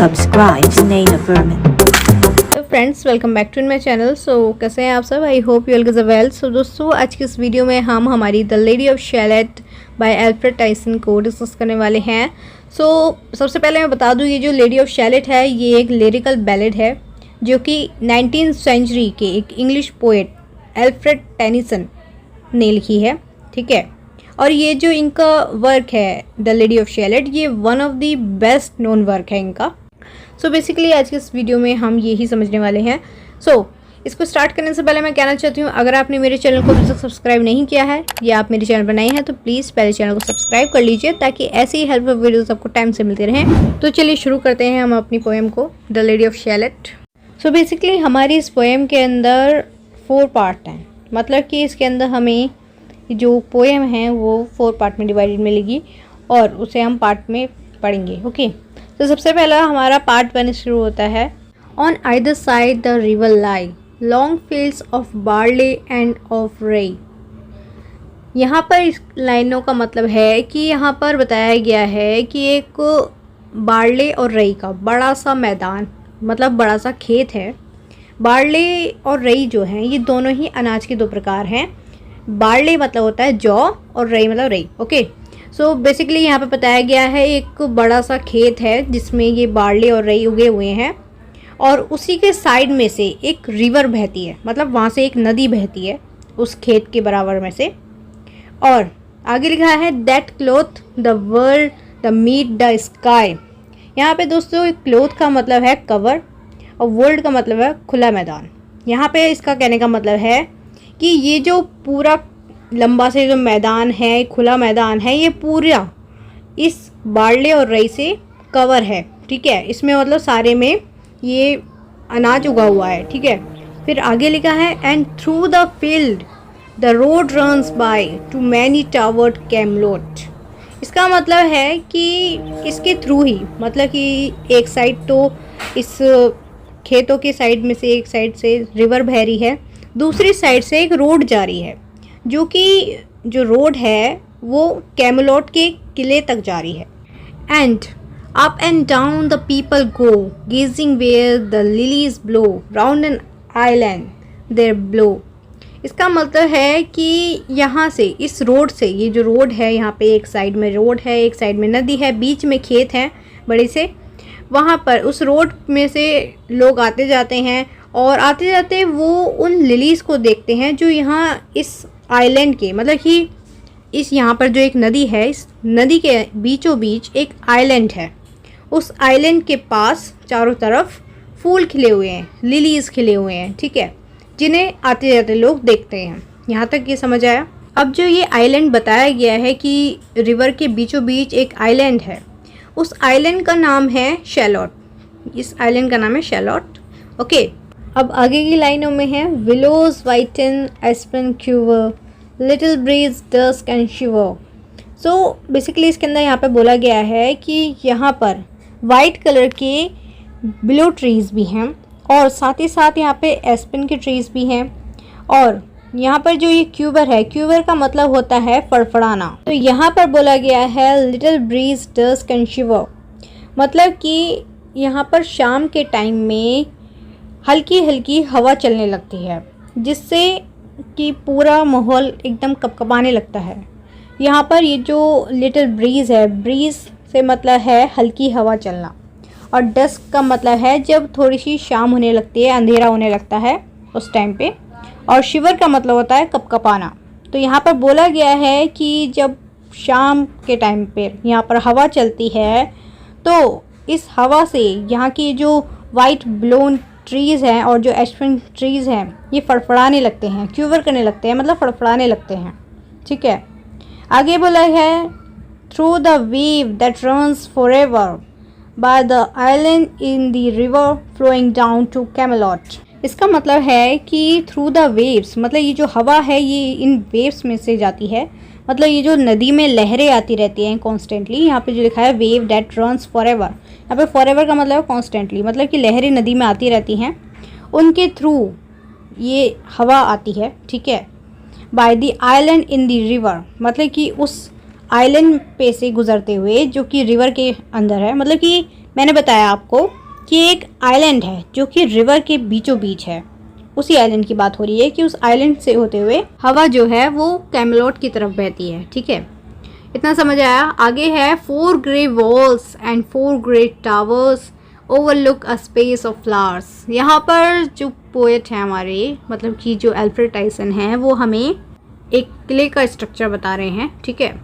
subscribe to Naina Vermin. तो friends welcome back to my channel. So कैसे हैं आप सब? I hope you all is well. So दोस्तों, आज की इस वीडियो में हम हमारी the lady of Shalott by Alfred Tennyson को डिस्कस करने वाले हैं। सो सबसे पहले मैं बता दूं, ये जो लेडी ऑफ शैलेट है ये एक लिरिकल बैलेड है जो कि 19th सेंचुरी के एक इंग्लिश पोएट अल्फ्रेड टेनिसन ने लिखी है। ठीक है, और ये जो इनका वर्क है द लेडी ऑफ शैलेट, ये one of the best known work है इनका। सो बेसिकली आज के इस वीडियो में हम यही समझने वाले हैं। सो इसको स्टार्ट करने से पहले मैं कहना चाहती हूँ, अगर आपने मेरे चैनल को अभी तक सब्सक्राइब नहीं किया है या आप मेरे चैनल पर नए हैं तो प्लीज़ पहले चैनल को सब्सक्राइब कर लीजिए ताकि ऐसी ही हेल्पफुल वीडियोस आपको टाइम से मिलते रहें। तो चलिए शुरू करते हैं हम अपनी पोएम को, the lady of chalet. So basically हमारी इस पोएम के अंदर 4 पार्ट हैं, मतलब कि इसके अंदर हमें जो पोएम है वो 4 पार्ट में डिवाइडेड मिलेगी और उसे हम पार्ट में पढ़ेंगे। ओके, तो सबसे पहला हमारा पार्ट 1 शुरू होता है। On either side the river lie long fields of barley end of रेई। यहाँ पर इस लाइनों का मतलब है कि यहाँ पर बताया गया है कि एक बार्ले और रेई का बड़ा सा मैदान, मतलब बड़ा सा खेत है। बार्ले और रेई जो हैं ये दोनों ही अनाज के 2 प्रकार हैं। बार्ले मतलब होता है जौ और रेई मतलब रेई। ओके, सो बेसिकली यहाँ पे बताया गया है एक बड़ा सा खेत है जिसमें ये बार्ले और रेई उगे हुए हैं और उसी के साइड में से एक रिवर बहती है, मतलब वहाँ से एक नदी बहती है उस खेत के बराबर में से। और आगे लिखा है that clothe the world the meet the sky. यहाँ पे दोस्तों क्लोथ का मतलब है कवर और वर्ल्ड का मतलब है खुला मैदान। यहाँ पे इसका कहने का मतलब है कि ये जो पूरा लंबा से जो मैदान है, खुला मैदान है, ये पूरा इस बार्ले और रेई से कवर है। ठीक है, इसमें मतलब सारे में ये अनाज उगा हुआ है। ठीक है, फिर आगे लिखा है and through the field the road runs by to many towered Camelot. इसका मतलब है कि इसके थ्रू ही, मतलब कि एक साइड तो इस खेतों के साइड में से एक साइड से रिवर बह रही है, दूसरी साइड से एक रोड जा रही है, जो कि जो रोड है वो कैमलोट के किले तक जा रही है। And up and down the people go gazing where the lilies blow round an island there below. इसका मतलब है कि यहाँ से इस रोड से, ये जो रोड है यहाँ पे एक साइड में रोड है, एक साइड में नदी है, बीच में खेत है बड़े से। वहाँ पर उस रोड में से लोग आते जाते हैं और आते जाते वो उन लिलीज़ को देखते हैं जो यहाँ इस आइलैंड के, मतलब कि इस यहाँ पर जो एक नदी है, इस नदी के बीचों बीच एक आइलैंड है। उस आइलैंड के पास चारों तरफ फूल खिले हुए हैं, लिलीज़ खिले हुए हैं। ठीक है, जिन्हें आते जाते लोग देखते हैं। यहाँ तक ये समझ आया? अब जो ये आइलैंड बताया गया है कि रिवर के बीचों बीच एक आइलैंड है, उस आइलैंड का नाम है शैलोट। इस आइलैंड का नाम है शैलोट। ओके, अब आगे की लाइनों में है willows whiten aspen quiver little breeze dusk and shiver. So basically इसके अंदर यहाँ पे बोला गया है कि यहाँ पर वाइट कलर के विलो ट्रीज़ भी हैं और साथ ही साथ यहाँ पे एस्पेन के ट्रीज़ भी हैं। और यहाँ पर जो ये क्यूबर है, क्यूबर का मतलब होता है फड़फड़ाना। तो यहाँ पर बोला गया है लिटिल ब्रीज डस्क एंड शिवर, मतलब कि यहाँ पर शाम के टाइम में हल्की हल्की हवा चलने लगती है जिससे कि पूरा माहौल एकदम कपकपाने लगता है। यहाँ पर ये जो लिटिल ब्रीज़ है, ब्रीज़ से मतलब है हल्की हवा चलना, और डस्क का मतलब है जब थोड़ी सी शाम होने लगती है, अंधेरा होने लगता है उस टाइम पे, और शिवर का मतलब होता है कपकपाना। तो यहाँ पर बोला गया है कि जब शाम के टाइम पे यहाँ पर हवा चलती है तो इस हवा से यहाँ की जो वाइट ब्लोन ट्रीज़ हैं और जो एस्पेन ट्रीज़ हैं ये फड़फड़ाने लगते हैं, क्यूवर करने लगते हैं, मतलब फड़फड़ाने लगते हैं। ठीक है, आगे बोला है through the wave that runs forever by the island in the river flowing down to Camelot. इसका मतलब है कि थ्रू द वेव्स, मतलब ये जो हवा है ये इन वेव्स में से जाती है, मतलब ये जो नदी में लहरें आती रहती हैं कॉन्स्टेंटली। यहाँ पे जो लिखा है वेव दैट रन्स फॉरएवर, यहाँ पे फॉरएवर का मतलब है कॉन्स्टेंटली, मतलब कि लहरें नदी में आती रहती हैं, उनके थ्रू ये हवा आती है। ठीक है, by the island in the river, मतलब कि उस आइलैंड पे से गुजरते हुए जो कि रिवर के अंदर है, मतलब कि मैंने बताया आपको कि एक आइलैंड है जो कि रिवर के बीचों बीच है। उसी आइलैंड की बात हो रही है कि उस आइलैंड से होते हुए हवा जो है वो कैमलोट की तरफ बहती है। ठीक है, इतना समझ आया। आगे है 4 grey walls and 4 great towers overlook a space of flowers. यहाँ पर जो पोएट हैं हमारे, मतलब कि जो एल्फ्रेड टाइसन हैं, वो हमें एक किले का स्ट्रक्चर बता रहे हैं। ठीक है,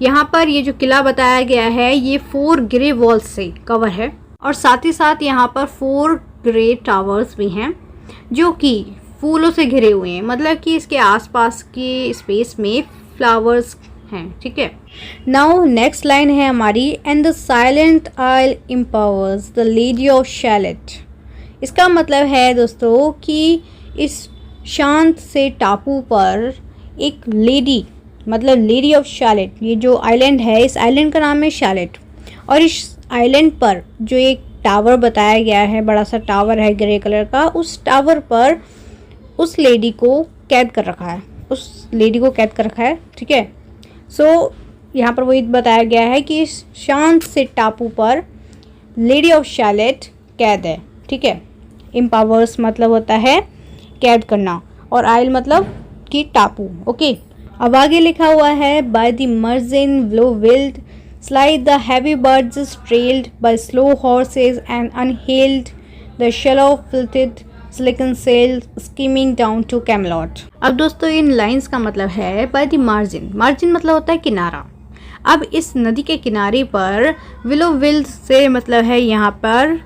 यहाँ पर ये जो किला बताया गया है ये 4 ग्रे वॉल्स से कवर है और साथ ही साथ यहाँ पर 4 ग्रे टावर्स भी हैं जो कि फूलों से घिरे हुए हैं, मतलब कि इसके आसपास के स्पेस में फ्लावर्स हैं। ठीक है, नाउ नेक्स्ट लाइन है हमारी, and the silent isle empowers the lady of Shalott. इसका मतलब है दोस्तों कि इस शांत से टापू पर एक लेडी, मतलब लेडी ऑफ शैलेट, ये जो आइलैंड है, इस आइलैंड का नाम है शैलेट, और इस आइलैंड पर जो एक टावर बताया गया है, बड़ा सा टावर है ग्रे कलर का, उस टावर पर उस लेडी को कैद कर रखा है, उस लेडी को कैद कर रखा है। ठीक है, सो यहाँ पर वही बताया गया है कि इस शांत से टापू पर लेडी ऑफ शैलेट कैद है। ठीक है, एम्पावर्स मतलब होता है कैद करना और आइल मतलब कि टापू। ओके, अब आगे लिखा हुआ है, by the margin willow veiled slide the heavy birds trailed by slow horses and unhailed the shallow fluted silken sail skimming down to Camelot। अब दोस्तों इन लाइंस का मतलब है by the margin, मार्जिन मतलब होता है किनारा। अब इस नदी के किनारे पर विलो विल्ड से मतलब है यहाँ पर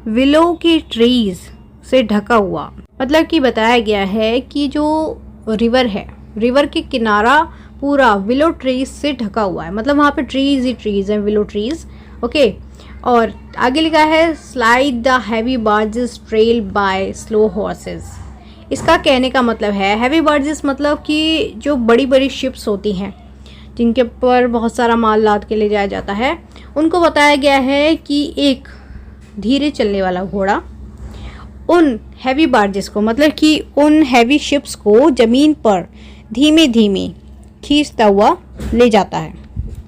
विलो की ट्रीज से ढका हुआ, मतलब कि बताया गया है कि जो रिवर है, रिवर के किनारा पूरा विलो ट्रीज से ढका हुआ है, मतलब वहाँ पे ट्रीज ही ट्रीज हैं, विलो ट्रीज। ओके, और आगे लिखा है slide the heavy barges trail by slow horses. इसका कहने का मतलब है हैवी बार्जेस मतलब कि जो बड़ी बड़ी शिप्स होती हैं जिनके पर बहुत सारा माल लाद के ले जाया जाता है, उनको बताया गया है कि एक धीरे चलने वाला घोड़ा उन हैवी बार्जेस को, मतलब कि उन हैवी शिप्स को ज़मीन पर धीमे धीमे खींचता हुआ ले जाता है।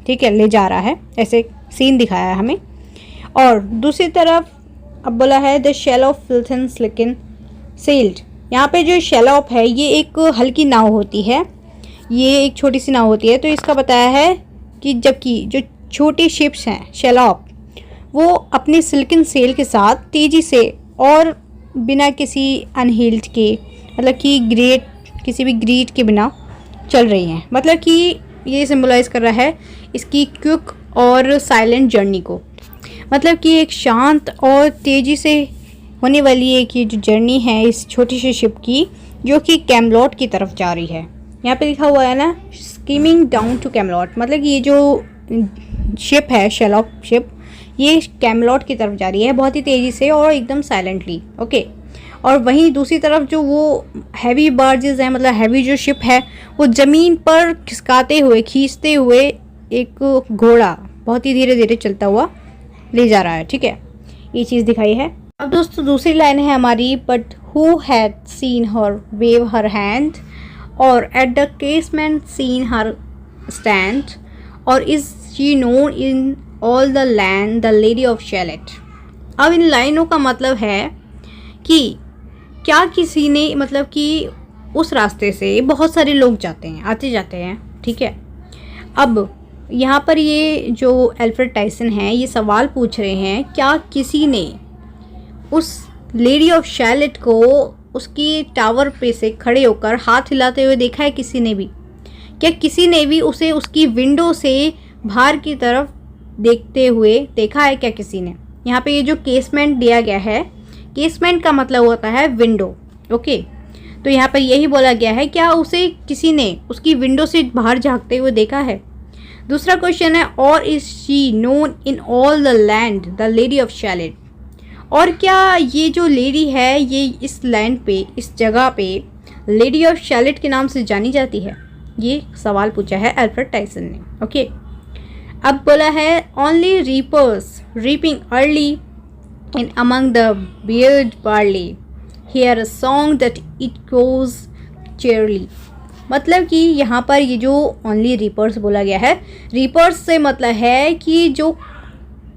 ठीक है, ले जा रहा है, ऐसे सीन दिखाया है हमें। और दूसरी तरफ अब बोला है द शेल फिल्थन स्लिकन सेल्ड। यहाँ पे जो शेलॉप है ये एक हल्की नाव होती है, ये एक छोटी सी नाव होती है। तो इसका बताया है कि जबकि जो छोटी शिप्स हैं शेलॉप, वो अपनी सिल्कन सेल के साथ तेज़ी से और बिना किसी अनहील्ड के, मतलब कि किसी भी ग्रीड के बिना चल रही हैं, मतलब कि ये सिंबलाइज कर रहा है इसकी क्विक और साइलेंट जर्नी को, मतलब कि एक शांत और तेज़ी से होने वाली एक ये जो जर्नी है इस छोटी सी शिप की, जो कि कैमलॉट की तरफ जा रही है। यहाँ पे लिखा हुआ है ना स्कीमिंग डाउन टू कैमलॉट, मतलब कि ये जो शिप है शेलॉप शिप, ये कैमलॉट की तरफ जा रही है बहुत ही तेज़ी से और एकदम साइलेंटली। ओके, और वहीं दूसरी तरफ जो वो हैवी बार्जेस हैं, मतलब हैवी जो शिप है, वो ज़मीन पर खिसकाते हुए खींचते हुए एक घोड़ा बहुत ही धीरे धीरे चलता हुआ ले जा रहा है। ठीक है, ये चीज़ दिखाई है। अब दोस्तों दूसरी लाइन है हमारी, but who had seen her wave her hand or at the casement seen her stand or is she known in all the land the lady of Shalott. अब इन लाइनों का मतलब है कि क्या किसी ने, मतलब कि उस रास्ते से बहुत सारे लोग जाते हैं, आते जाते हैं। ठीक है, अब यहाँ पर ये जो एल्फ्रेड टाइसन हैं ये सवाल पूछ रहे हैं, क्या किसी ने उस लेडी ऑफ शैलेट को उसकी टावर पे से खड़े होकर हाथ हिलाते हुए देखा है? किसी ने भी? क्या किसी ने भी उसे उसकी विंडो से बाहर की तरफ देखते हुए देखा है क्या किसी ने? यहाँ पे ये जो केसमेंट दिया गया है, केसमेंट का मतलब होता है विंडो। ओके, तो यहाँ पर यही बोला गया है, क्या उसे किसी ने उसकी विंडो से बाहर झांकते हुए देखा है? दूसरा क्वेश्चन है, और is she known in all the land the lady of chalet. और क्या ये जो लेडी है ये इस लैंड पे, इस जगह पे लेडी ऑफ शैलेट के नाम से जानी जाती है? ये सवाल पूछा है एल्फ्रेड टाइसन ने। ओके, अब बोला है only reapers reaping early in among the bearded barley hear a song that it goes cheerly. मतलब कि यहाँ पर ये जो ओनली रीपर्स बोला गया है, रीपर्स से मतलब है कि जो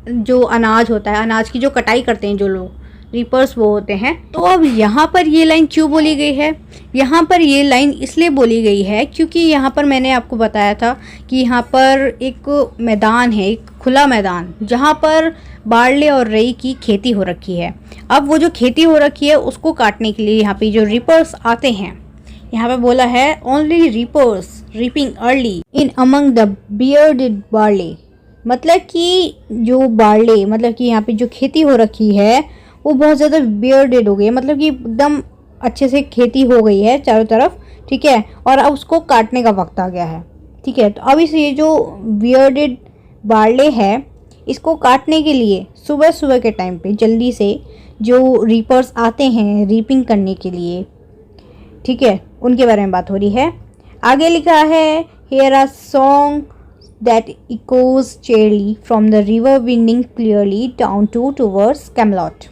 जो अनाज होता है, अनाज की जो कटाई करते हैं जो लोग रीपर्स वो होते हैं। तो अब यहाँ पर ये लाइन क्यों बोली गई है? यहाँ पर ये लाइन इसलिए बोली गई है क्योंकि यहाँ पर मैंने आपको बताया था कि यहाँ पर एक मैदान है, एक खुला मैदान, जहाँ पर बारले और रई की खेती हो रखी है। अब वो जो खेती हो रखी है उसको काटने के लिए यहाँ पे जो रीपर्स आते हैं, यहाँ पे बोला है only reapers reaping early in among the bearded barley. मतलब कि जो बार्ले, मतलब कि यहाँ पे जो खेती हो रखी है वो बहुत ज़्यादा बियर्डेड हो गई है, मतलब कि एकदम अच्छे से खेती हो गई है चारों तरफ, ठीक है। और अब उसको काटने का वक्त आ गया है, ठीक है। तो अब इस ये जो बियर्डेड बार्ले है इसको काटने के लिए सुबह सुबह के टाइम पे जल्दी से जो रीपर्स आते हैं रीपिंग करने के लिए, ठीक है, उनके बारे में बात हो रही है। आगे लिखा है hear a song that echoes cheerily from the river winding clearly down towards Camelot।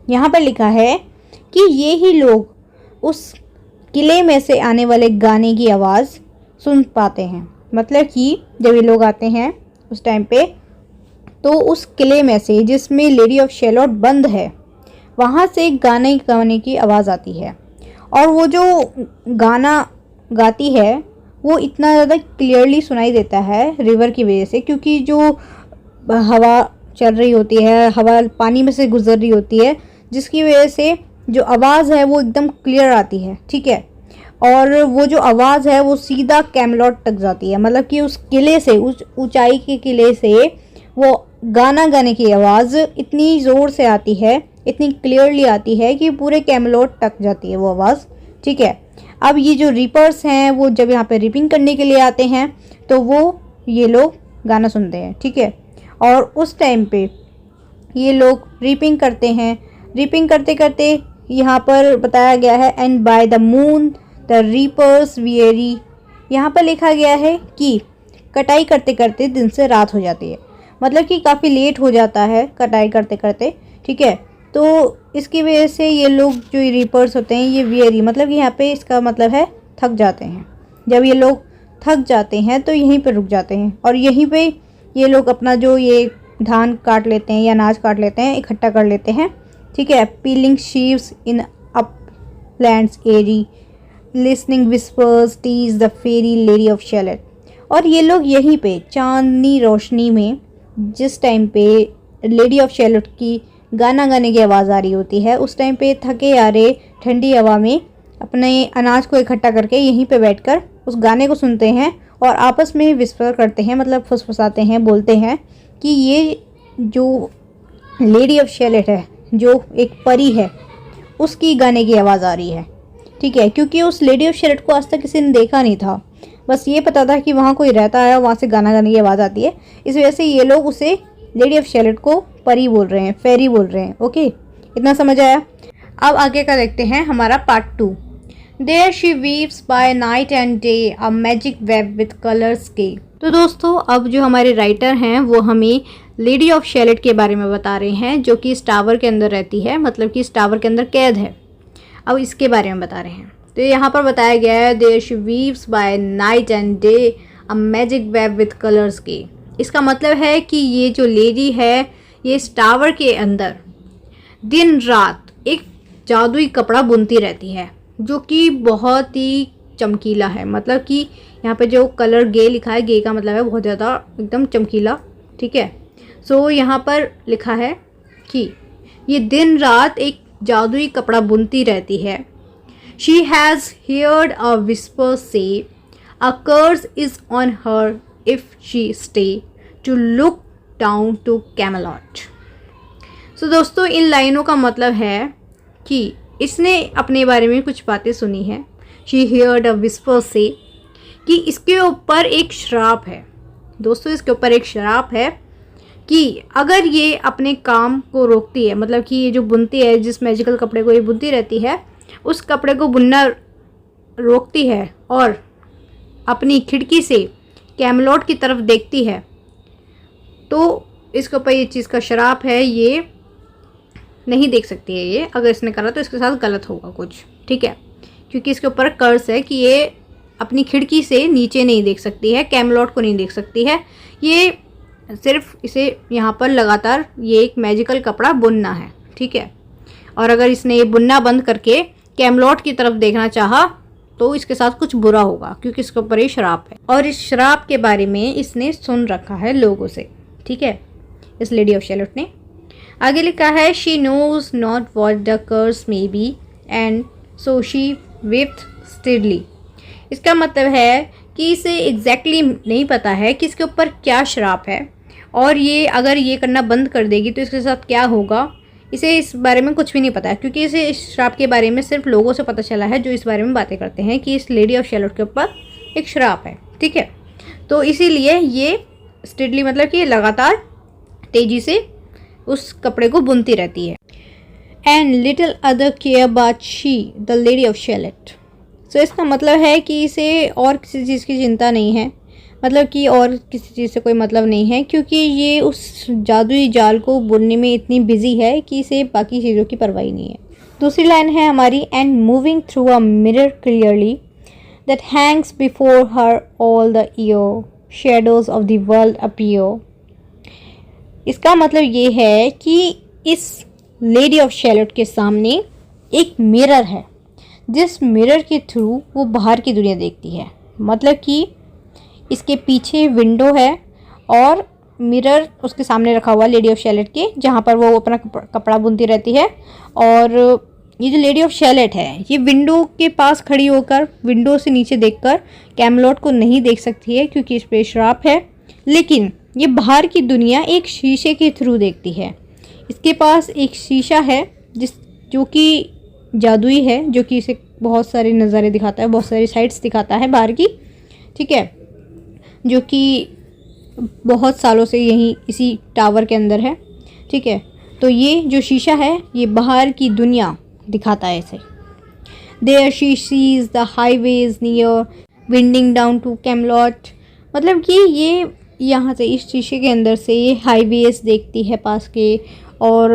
यहाँ पर लिखा है कि ये ही लोग उस किले में से आने वाले गाने की आवाज़ सुन पाते हैं। मतलब कि जब ये लोग आते हैं उस टाइम पे, तो उस किले में से जिसमें लेडी ऑफ शेलॉट बंद है, वहाँ से गाने गाने की आवाज़ आती है। और वो जो गाना गाती है वो इतना ज़्यादा क्लियरली सुनाई देता है रिवर की वजह से, क्योंकि जो हवा चल रही होती है, हवा पानी में से गुजर रही होती है, जिसकी वजह से जो आवाज़ है वो एकदम क्लियर आती है, ठीक है। और वो जो आवाज़ है वो सीधा कैमलॉट तक जाती है। मतलब कि उस किले से, उस ऊंचाई के किले से वो गाना गाने की आवाज़ इतनी ज़ोर से आती है, इतनी क्लियरली आती है कि पूरे कैमलॉट तक जाती है वो आवाज़, ठीक है। अब ये जो रीपर्स हैं वो जब यहाँ पे रीपिंग करने के लिए आते हैं तो वो ये लोग गाना सुनते हैं, ठीक है। और उस टाइम पे ये लोग रीपिंग करते हैं। रीपिंग करते करते यहाँ पर बताया गया है and by the moon the reapers weary. यहाँ पर लिखा गया है कि कटाई करते करते दिन से रात हो जाती है। मतलब कि काफ़ी लेट हो जाता है कटाई करते करते, ठीक है। तो इसकी वजह से ये लोग जो रीपर्स होते हैं ये वियरी, मतलब कि यहाँ पे इसका मतलब है थक जाते हैं। जब ये लोग थक जाते हैं तो यहीं पे रुक जाते हैं और यहीं पे ये लोग अपना जो ये धान काट लेते हैं या अनाज काट लेते हैं, इकट्ठा कर लेते हैं, ठीक है। Piling शीव्स in Uplands eri listening whispers tease the fairy lady of शेलेट। और ये लोग यहीं पे चांदनी रोशनी में, जिस टाइम पे लेडी ऑफ शेलेट की गाना गाने की आवाज़ आ रही होती है, उस टाइम पे थके आ रहे ठंडी हवा में अपने अनाज को इकट्ठा करके यहीं पे बैठकर उस गाने को सुनते हैं और आपस में विस्पर करते हैं, मतलब फुसफुसाते हैं, बोलते हैं कि ये जो लेडी ऑफ शेलेट है, जो एक परी है, उसकी गाने की आवाज़ आ रही है, ठीक है। क्योंकि उस लेडी ऑफ शेलेट को आज तक किसी ने देखा नहीं था, बस ये पता था कि वहाँ कोई रहता है, वहाँ से गाना गाने की आवाज़ आती है। इस वजह से ये लोग उसे लेडी ऑफ शेलेट को परी बोल रहे हैं, फेरी बोल रहे हैं। ओके, इतना समझ आया। अब आगे का देखते हैं हमारा part 2। There she weaves by night and day a magic web with colours के। तो दोस्तों अब जो हमारे राइटर हैं वो हमें लेडी ऑफ शेलेट के बारे में बता रहे हैं, जो कि इस टावर के अंदर रहती है, मतलब कि इस टावर के अंदर कैद है। अब इसके बारे में बता रहे हैं। तो यहाँ पर बताया गया है there she weaves by night and day a magic web with colours के। इसका मतलब है कि ये जो लेडी है ये इस टावर के अंदर दिन रात एक जादुई कपड़ा बुनती रहती है, जो कि बहुत ही चमकीला है। मतलब कि यहाँ पे जो कलर गे लिखा है, गे का मतलब है बहुत ज़्यादा एकदम चमकीला, ठीक है। सो यहाँ पर लिखा है कि ये दिन रात एक जादुई कपड़ा बुनती रहती है। She has heard a whisper say a curse is on her if she stay to look down to Camelot. So दोस्तों इन लाइनों का मतलब है कि इसने अपने बारे में कुछ बातें सुनी हैं। शी हियर्ड अ विस्पर से कि इसके ऊपर एक श्राप है। दोस्तों इसके ऊपर एक श्राप है कि अगर ये अपने काम को रोकती है, मतलब कि ये जो बुनती है, जिस मैजिकल कपड़े को ये बुनती रहती है, उस कपड़े को बुनना रोकती है और अपनी खिड़की से कैमलॉट की तरफ देखती है, तो इसके ऊपर ये चीज़ का श्राप है, ये नहीं देख सकती है। ये अगर इसने करा तो इसके साथ गलत होगा कुछ, ठीक है। क्योंकि इसके ऊपर कर्स है कि ये अपनी खिड़की से नीचे नहीं देख सकती है, कैमलॉट को नहीं देख सकती है। ये सिर्फ इसे यहाँ पर लगातार ये एक मैजिकल कपड़ा बुनना है, ठीक है। और अगर इसने ये बुनना बंद करके कैमलॉट की तरफ देखना चाहा तो इसके साथ कुछ बुरा होगा, क्योंकि इसके ऊपर ये श्राप है और इस श्राप के बारे में इसने सुन रखा है लोगों से, ठीक है, इस लेडी ऑफ शैलोट ने। आगे लिखा है she knows not what the curse may be and so she with steadily. इसका मतलब है कि इसे एग्जैक्टली नहीं पता है कि इसके ऊपर क्या श्राप है, और ये अगर ये करना बंद कर देगी तो इसके साथ क्या होगा, इसे इस बारे में कुछ भी नहीं पता है, क्योंकि इसे इस श्राप के बारे में सिर्फ लोगों से पता चला है जो इस बारे में बातें करते हैं कि इस लेडी ऑफ शैलोट के ऊपर एक श्राप है, ठीक है। तो इसीलिए ये स्टिडली मतलब कि लगातार तेजी से उस कपड़े को बुनती रहती है। And little other care but she the lady of Shalott. So इसका मतलब है कि इसे और किसी चीज़ की चिंता नहीं है, मतलब कि और किसी चीज़ से कोई मतलब नहीं है, क्योंकि ये उस जादुई जाल को बुनने में इतनी बिजी है कि इसे बाकी चीज़ों की परवाह नहीं है। दूसरी लाइन है हमारी and moving through a mirror clearly that Hanks before her all the year shadows of the world appear. इसका मतलब ये है कि इस लेडी ऑफ शैलोट के सामने एक मिरर है, जिस मिरर के थ्रू वो बाहर की दुनिया देखती है। मतलब कि इसके पीछे विंडो है और मिरर उसके सामने रखा हुआ लेडी ऑफ शैलोट के, जहाँ पर वो अपना कपड़ा बुनती रहती है। और ये जो लेडी ऑफ शैलोट है ये विंडो के पास खड़ी होकर विंडो से नीचे देखकर कैमलॉट को नहीं देख सकती है, क्योंकि इस पे श्राप है, लेकिन ये बाहर की दुनिया एक शीशे के थ्रू देखती है। इसके पास एक शीशा है जो कि जादुई है, जो कि इसे बहुत सारे नज़ारे दिखाता है, बहुत सारी साइट्स दिखाता है बाहर की, ठीक है, जो कि बहुत सालों से यहीं इसी टावर के अंदर है, ठीक है। तो ये जो शीशा है ये बाहर की दुनिया दिखाता है इसे। There she sees the highways near winding down to Camelot. मतलब कि ये यहाँ से इस शीशे के अंदर से ये हाईवेज देखती है पास के, और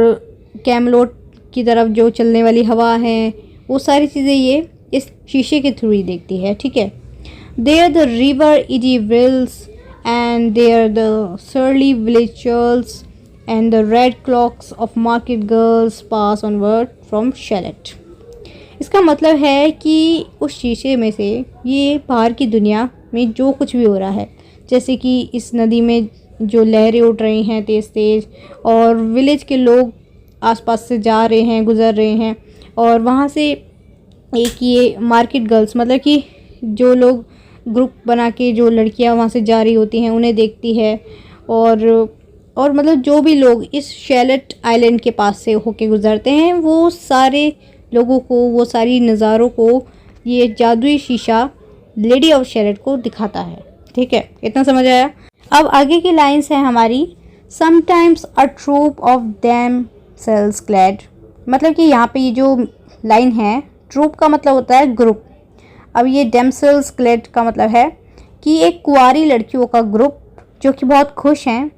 कैमलॉट की तरफ जो चलने वाली हवा है वो सारी चीज़ें ये इस शीशे के थ्रू ही देखती है, ठीक है। There the river eddy whirls and there the surly villagers and the red clocks of market girls pass onward from Shallot। इसका मतलब है कि उस शीशे में से ये बाहर की दुनिया में जो कुछ भी हो रहा है, जैसे कि इस नदी में जो लहरें उठ रही हैं तेज़ तेज़, और विलेज के लोग आसपास से जा रहे हैं, गुज़र रहे हैं, और वहाँ से एक ये मार्केट गर्ल्स मतलब कि जो लोग ग्रुप बना के जो लड़कियां वहाँ से जा रही होती हैं उन्हें देखती है, और मतलब जो भी लोग इस शैलोट आइलैंड के पास से होके गुजरते हैं वो सारे लोगों को, वो सारी नज़ारों को ये जादुई शीशा लेडी ऑफ शैलोट को दिखाता है, ठीक है। इतना समझ आया। अब आगे की लाइंस है हमारी sometimes a troop of damsels glad. मतलब कि यहाँ पे ये जो लाइन है, ट्रूप का मतलब होता है ग्रुप। अब ये डैमसेल्स क्लेड का मतलब है कि एक कुंवारी लड़कियों का ग्रुप जो कि बहुत खुश हैं,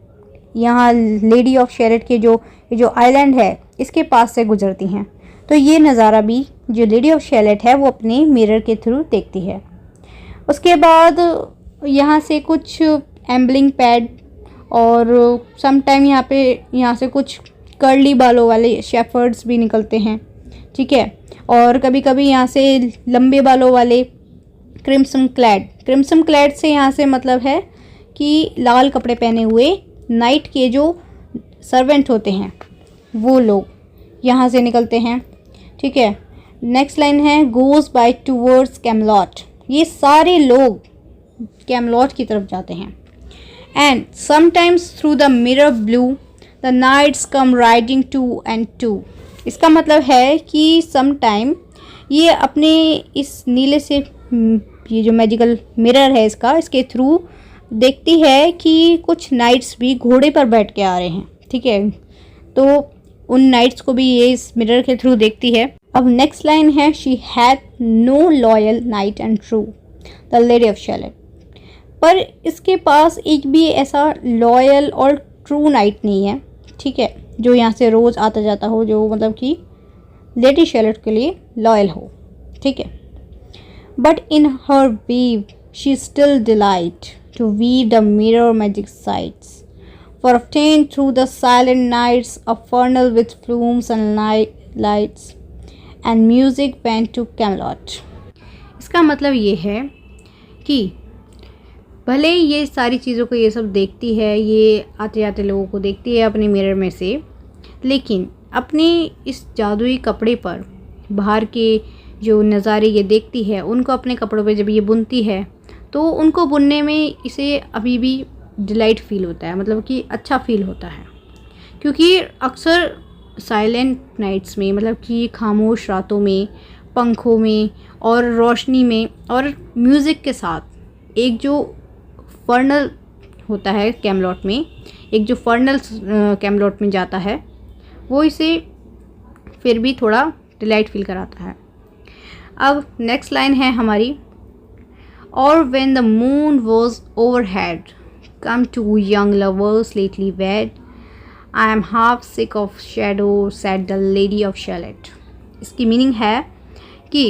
यहाँ लेडी ऑफ शैलोट के जो आइलैंड है इसके पास से गुजरती हैं। तो ये नज़ारा भी जो लेडी ऑफ शैलोट है वो अपने मिरर के थ्रू देखती है। उसके बाद यहाँ से कुछ एम्बलिंग पैड और सम टाइम यहाँ से कुछ कर्ली बालों वाले शेफर्ड्स भी निकलते हैं, ठीक है। और कभी कभी यहाँ से लंबे बालों वाले क्रिम्सन क्लैड से यहाँ से मतलब है कि लाल कपड़े पहने हुए नाइट के जो सर्वेंट होते हैं वो लोग यहाँ से निकलते हैं, ठीक है। नेक्स्ट लाइन है गोज़ बाय टूवर्ड्स कैमलॉट। ये सारे लोग कैमलॉट की तरफ जाते हैं। And sometimes through the mirror blue the knights come riding two and two. इसका मतलब है कि सम टाइम ये अपने इस नीले से ये जो मैजिकल मिरर है इसके थ्रू देखती है कि कुछ नाइट्स भी घोड़े पर बैठ के आ रहे हैं, ठीक है। तो उन नाइट्स को भी ये इस मिरर के थ्रू देखती है। अब नेक्स्ट लाइन है she had no loyal knight and true the lady of Shalott. पर इसके पास एक भी ऐसा लॉयल और ट्रू नाइट नहीं है, ठीक है, जो यहाँ से रोज़ आता जाता हो, जो मतलब कि लेडी शैलोट के लिए लॉयल हो, ठीक है। But in her weave she still delight to weave the mirror magic sights. for obtained through the silent nights, a funnel with plumes and lights and music went to Camelot. इसका मतलब ये है कि भले ये सारी चीज़ों को ये सब देखती है, ये आते जाते लोगों को देखती है अपने मिरर में से, लेकिन अपने इस जादुई कपड़े पर बाहर के जो नज़ारे ये देखती है उनको अपने कपड़ों पे जब ये बुनती है तो उनको बुनने में इसे अभी भी डिलाइट फील होता है, मतलब कि अच्छा फील होता है। क्योंकि अक्सर साइलेंट नाइट्स में, मतलब कि खामोश रातों में, पंखों में और रोशनी में और म्यूज़िक के साथ एक जो फर्नल होता है कैमलॉट में, एक जो फर्नल कैमलॉट में जाता है वो इसे फिर भी थोड़ा डिलाइट फील कराता है। अब नेक्स्ट लाइन है हमारी, और when the moon was overhead come two young lovers lately wed, I am half sick of shadow said the lady of Shalott. इसकी मीनिंग है कि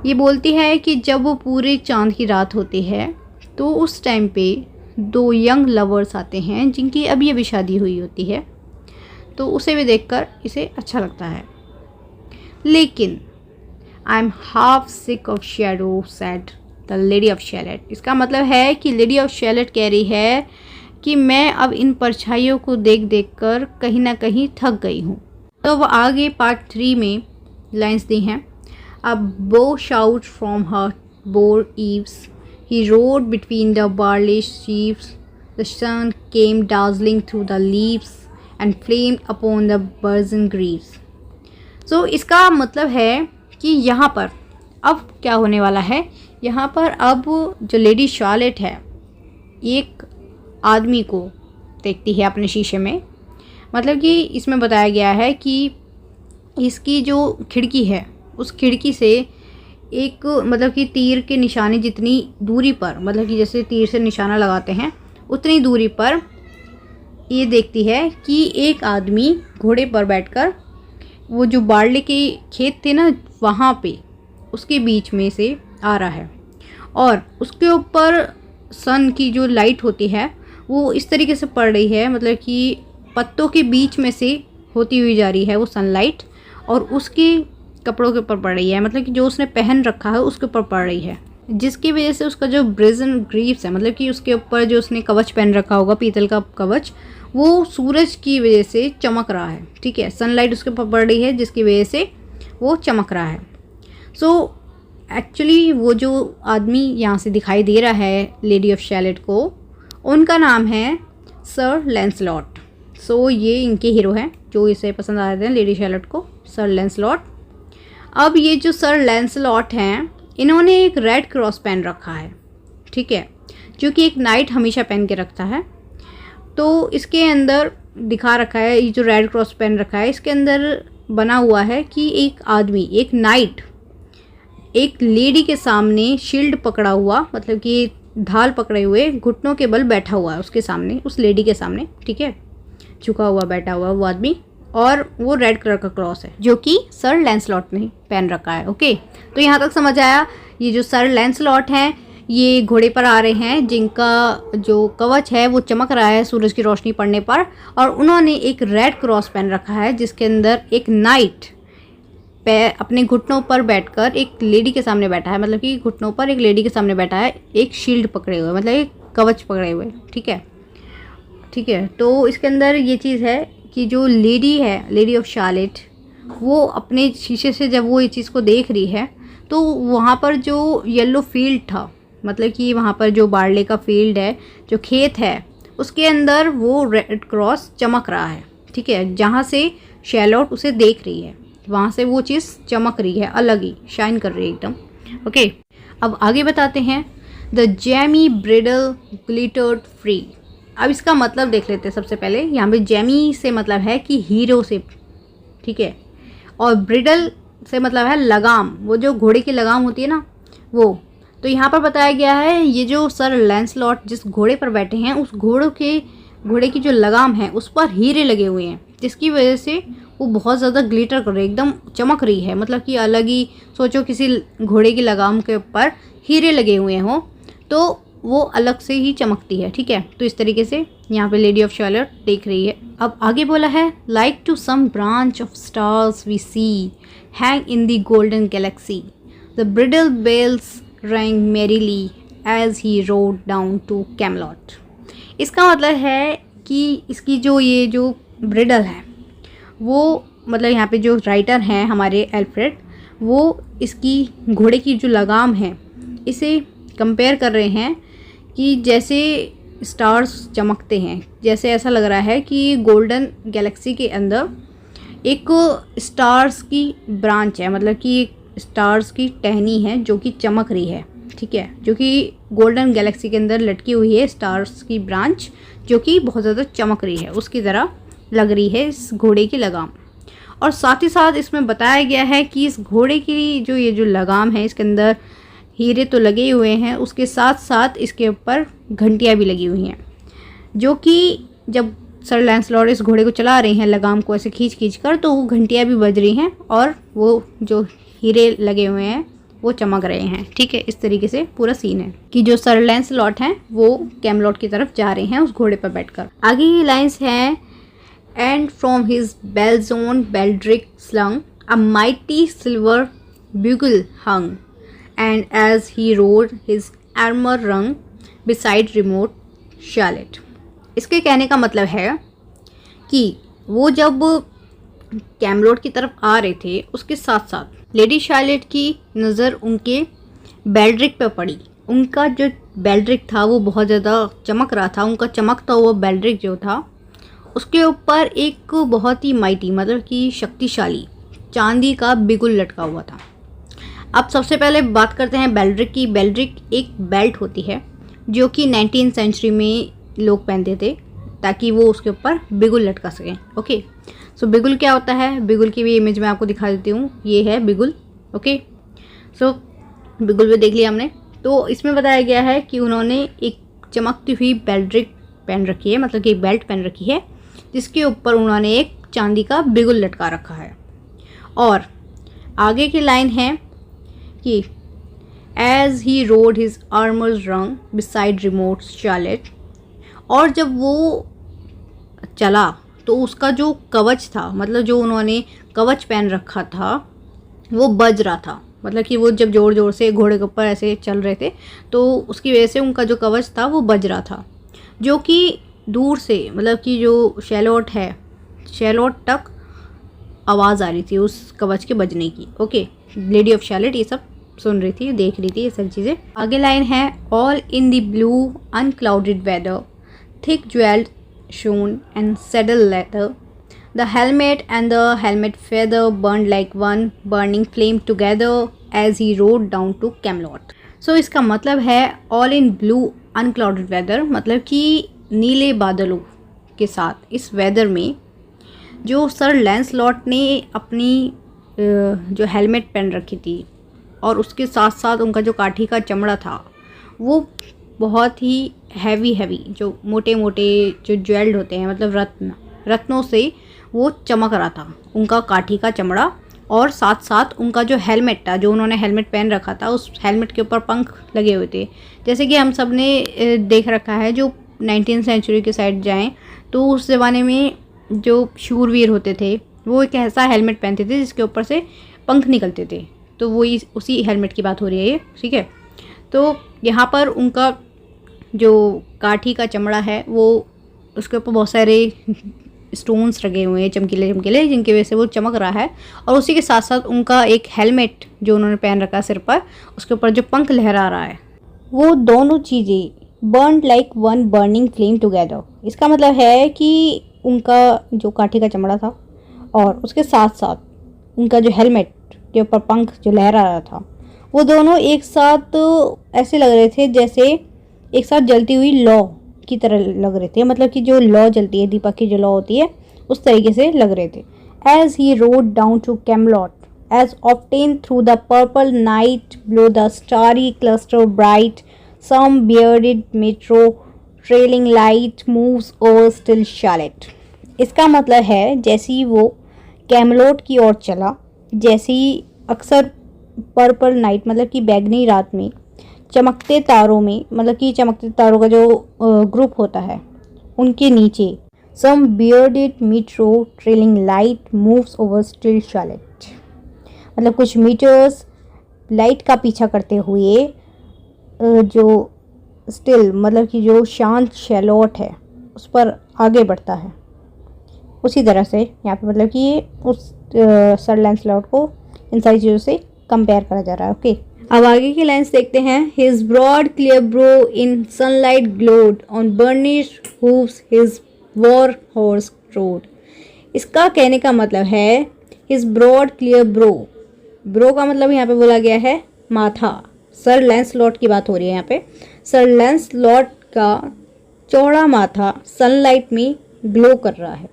ये बोलती है कि जब वो पूरे चांद की रात होती है तो उस टाइम पे दो यंग लवर्स आते हैं जिनकी अभी अभी शादी हुई होती है, तो उसे भी देखकर इसे अच्छा लगता है। लेकिन आई am half sick of shadow said the lady of Shalott. इसका मतलब है कि लेडी ऑफ शैलेट कह रही है कि मैं अब इन परछाइयों को देख देख कर कहीं ना कहीं थक गई हूँ। तो वो आगे पार्ट 3 में लाइंस दी हैं, अब बो shout from her bore eaves, he rode between the barley sheaves, the sun came dazzling through the leaves and flamed upon the burzen greaves. So इसका मतलब है कि यहाँ पर अब क्या होने वाला है, यहाँ पर अब जो लेडी शार्लेट है एक आदमी को देखती है अपने शीशे में। मतलब कि इसमें बताया गया है कि इसकी जो खिड़की है उस खिड़की से एक, मतलब कि तीर के निशाने जितनी दूरी पर, मतलब कि जैसे तीर से निशाना लगाते हैं उतनी दूरी पर ये देखती है कि एक आदमी घोड़े पर बैठकर वो जो बार्ले के खेत थे ना वहाँ पे उसके बीच में से आ रहा है, और उसके ऊपर सन की जो लाइट होती है वो इस तरीके से पड़ रही है, मतलब कि पत्तों के बीच में से होती हुई जा रही है वो सनलाइट, और उसके कपड़ों के ऊपर पड़ रही है, मतलब कि जो उसने पहन रखा है उसके ऊपर पड़ रही है, जिसकी वजह से उसका जो ब्रिजन ग्रीव्स है, मतलब कि उसके ऊपर जो उसने कवच पहन रखा होगा पीतल का कवच, वो सूरज की वजह से चमक रहा है। ठीक है, सनलाइट उसके ऊपर पड़ रही है जिसकी वजह से वो चमक रहा है। सो एक्चुअली वो जो आदमी यहाँ से दिखाई दे रहा है लेडी ऑफ शैलेट को, उनका नाम है सर लैंसलॉट। सो ये इनके हीरो हैं जो इसे पसंद आ रहे हैं लेडी शैलेट को, सर लैंसलॉट। अब ये जो सर लैंसलॉट हैं इन्होंने एक रेड क्रॉस पहन रखा है, ठीक है, जो कि एक नाइट हमेशा पहन के रखता है। तो इसके अंदर दिखा रखा है, ये जो रेड क्रॉस पहन रखा है इसके अंदर बना हुआ है कि एक आदमी, एक नाइट, एक लेडी के सामने शील्ड पकड़ा हुआ, मतलब कि ढाल पकड़े हुए घुटनों के बल बैठा हुआ है उसके सामने, उस लेडी के सामने, ठीक है, झुका हुआ बैठा हुआ वो आदमी, और वो रेड कलर का क्रॉस है जो कि सर लैंसलॉट ने पहन रखा है। ओके, तो यहाँ तक समझ आया। ये जो सर लैंसलॉट हैं ये घोड़े पर आ रहे हैं जिनका जो कवच है वो चमक रहा है सूरज की रोशनी पड़ने पर, और उन्होंने एक रेड क्रॉस पहन रखा है जिसके अंदर एक नाइट अपने घुटनों पर बैठकर एक लेडी के सामने बैठा है, मतलब कि घुटनों पर एक लेडी के सामने बैठा है, एक शील्ड पकड़े हुए, मतलब एक कवच पकड़े हुए। ठीक है, ठीक है। तो इसके अंदर ये चीज़ है कि जो लेडी है, लेडी ऑफ शार्लेट, वो अपने शीशे से जब वो ये चीज़ को देख रही है तो वहाँ पर जो येलो फील्ड था, मतलब कि वहाँ पर जो बार्ले का फील्ड है, जो खेत है, उसके अंदर वो रेड क्रॉस चमक रहा है। ठीक है, जहाँ से शैलोट उसे देख रही है वहाँ से वो चीज़ चमक रही है, अलग ही शाइन कर रही है एकदम। ओके, अब आगे बताते हैं। The gemmy bridle glittered free. अब इसका मतलब देख लेते हैं। सबसे पहले यहाँ पे जैमी से मतलब है कि हीरो से, ठीक है, और ब्रिडल से मतलब है लगाम, वो जो घोड़े की लगाम होती है ना वो। तो यहाँ पर बताया गया है ये जो सर लैंसलॉट जिस घोड़े पर बैठे हैं उस घोड़े की जो लगाम है उस पर हीरे लगे हुए हैं, जिसकी वजह से वो बहुत ज़्यादा ग्लिटर कर रही है, एकदम चमक रही है। मतलब कि अलग ही सोचो, किसी घोड़े की लगाम के ऊपर हीरे लगे हुए हों तो वो अलग से ही चमकती है, ठीक है। तो इस तरीके से यहाँ पे लेडी ऑफ शार्लेट देख रही है। अब आगे बोला है like to some branch of stars we see hang in the golden galaxy the bridle bells rang merrily as he rode down to Camelot. इसका मतलब है कि इसकी ये जो ब्रिडल है वो मतलब यहाँ पे जो राइटर हैं हमारे एल्फ्रेड, वो इसकी घोड़े की जो लगाम है इसे कंपेयर कर रहे हैं कि जैसे स्टार्स चमकते हैं, जैसे ऐसा लग रहा है कि गोल्डन गैलेक्सी के अंदर एक स्टार्स की ब्रांच है, मतलब कि एक स्टार्स की टहनी है जो कि चमक रही है, ठीक है, जो कि गोल्डन गैलेक्सी के अंदर लटकी हुई है स्टार्स की ब्रांच जो कि बहुत ज़्यादा चमक रही है, उसकी तरह लग रही है इस घोड़े की लगाम। और साथ ही साथ इसमें बताया गया है कि इस घोड़े की ये जो लगाम है इसके अंदर हीरे तो लगे हुए हैं, उसके साथ साथ इसके ऊपर घंटियाँ भी लगी हुई हैं, जो कि जब सर लैंसलॉट इस घोड़े को चला रहे हैं लगाम को ऐसे खींच कर, तो वो घंटियाँ भी बज रही हैं और वो जो हीरे लगे हुए हैं वो चमक रहे हैं, ठीक है। इस तरीके से पूरा सीन है कि जो सर लैंसलॉट हैं वो कैमलॉट की तरफ जा रहे हैं उस घोड़े पर बैठकर। आगे ये लाइन्स हैं and from his blazon baldric slung a mighty silver bugle hung, and as he rode his armor rung beside remote Charlotte। इसके कहने का मतलब है कि वो जब कैमलॉट की तरफ आ रहे थे उसके साथ साथ लेडी शार्लेट की नज़र उनके बेल्ड्रिक पे पड़ी। उनका जो बेल्ड्रिक था वो बहुत ज़्यादा चमक रहा था, उनका चमकता हुआ बेल्ड्रिक जो था उसके ऊपर एक बहुत ही माइटी मतलब कि शक्तिशाली चांदी का बिगुल लटका हुआ था। अब सबसे पहले बात करते हैं बेल्ड्रिक की। बेल्ड्रिक एक बेल्ट होती है जो कि 19th सेंचुरी में लोग पहनते थे ताकि वो उसके ऊपर बिगुल लटका सकें। ओके, सो बिगुल क्या होता है, बिगुल की भी इमेज मैं आपको दिखा देती हूँ। ये है बिगुल। ओके, सो बिगुल भी देख लिया हमने। तो इसमें बताया गया है कि उन्होंने एक चमकती हुई बेल्ड्रिक पहन रखी है, मतलब कि एक बेल्ट पहन रखी है जिसके ऊपर उन्होंने एक चांदी का बिगुल लटका रखा है। और आगे की लाइन है कि as he rode his armours rang beside remote Shalott. और जब वो चला तो उसका जो कवच था, मतलब जो उन्होंने कवच पहन रखा था वो बज रहा था, मतलब कि वो जब ज़ोर ज़ोर से घोड़े के ऊपर ऐसे चल रहे थे तो उसकी वजह से उनका जो कवच था वो बज रहा था, जो कि दूर से मतलब कि जो शैलोट है, शैलोट तक आवाज़ आ रही थी उस कवच के बजने की। ओके, लेडी ऑफ शार्लेट ये सब सुन रही थी, देख रही थी ये सब चीज़ें। आगे लाइन है all in the blue unclouded weather thick jewelled shone and saddle leather the helmet and the helmet feather burn like one burning flame together as he rode down to Camelot. So इसका मतलब है all in blue unclouded weather, मतलब कि नीले बादलों के साथ इस वेदर में जो सर लैंसलॉट ने अपनी जो हेलमेट पहन रखी थी और उसके साथ साथ उनका जो काठी का चमड़ा था वो बहुत ही हैवी जो मोटे मोटे जो ज्वेल्ड होते हैं, मतलब रत्नों से वो चमक रहा था उनका काठी का चमड़ा। और साथ साथ उनका जो हेलमेट था, जो उन्होंने हेलमेट पहन रखा था, उस हेलमेट के ऊपर पंख लगे हुए थे। जैसे कि हम सब ने देख रखा है, जो 19th सेंचुरी के साइड जाएं तो उस ज़माने में जो शूरवीर होते थे वो एक ऐसा हेलमेट पहनते थे जिसके ऊपर से पंख निकलते थे, तो वही उसी हेलमेट की बात हो रही है ये, ठीक है। तो यहाँ पर उनका जो काठी का चमड़ा है वो उसके ऊपर बहुत सारे स्टोन्स लगे हुए हैं चमकीले, जिनकी वजह से वो चमक रहा है। और उसी के साथ साथ उनका एक हेलमेट जो उन्होंने पहन रखा है सिर पर, उसके ऊपर जो पंख लहरा रहा है, वो दोनों चीज़ें burn like one burning flame together. इसका मतलब है कि उनका जो काठी का चमड़ा था और उसके साथ साथ उनका जो हेलमेट के ऊपर पंख जो लहरा रहा था, वो दोनों एक साथ ऐसे लग रहे थे जैसे एक साथ जलती हुई लौ की तरह लग रहे थे, मतलब कि जो लौ जलती है, दीपक की जो लौ होती है, उस तरीके से लग रहे थे। As he rode down to Camelot as often through the purple night below the starry cluster bright some bearded meteor trailing light moves over still Shalott. इसका मतलब है जैसे ही वो कैमलॉट की ओर चला, जैसे ही अक्सर पर्पल नाइट मतलब कि बैगनी रात में चमकते तारों में, मतलब कि चमकते तारों का जो ग्रुप होता है उनके नीचे some bearded meteor trailing light moves over still Shalott, मतलब कुछ मीटर्स लाइट का पीछा करते हुए जो स्टिल मतलब कि जो शांत शैलोट है उस पर आगे बढ़ता है। उसी तरह से यहाँ पे मतलब कि ये उस सर लैंसलॉट को इन सारी चीज़ों से कंपेयर करा जा रहा है। ओके, अब आगे की लाइन्स देखते हैं। His broad clear brow in sunlight glowed on burnished hooves his war horse rode. इसका कहने का मतलब है his broad clear brow, brow का मतलब यहाँ पे बोला गया है माथा। सर लैंसलॉट की बात हो रही है यहाँ पे। सर लैंसलॉट का चौड़ा माथा सनलाइट में ग्लो कर रहा है।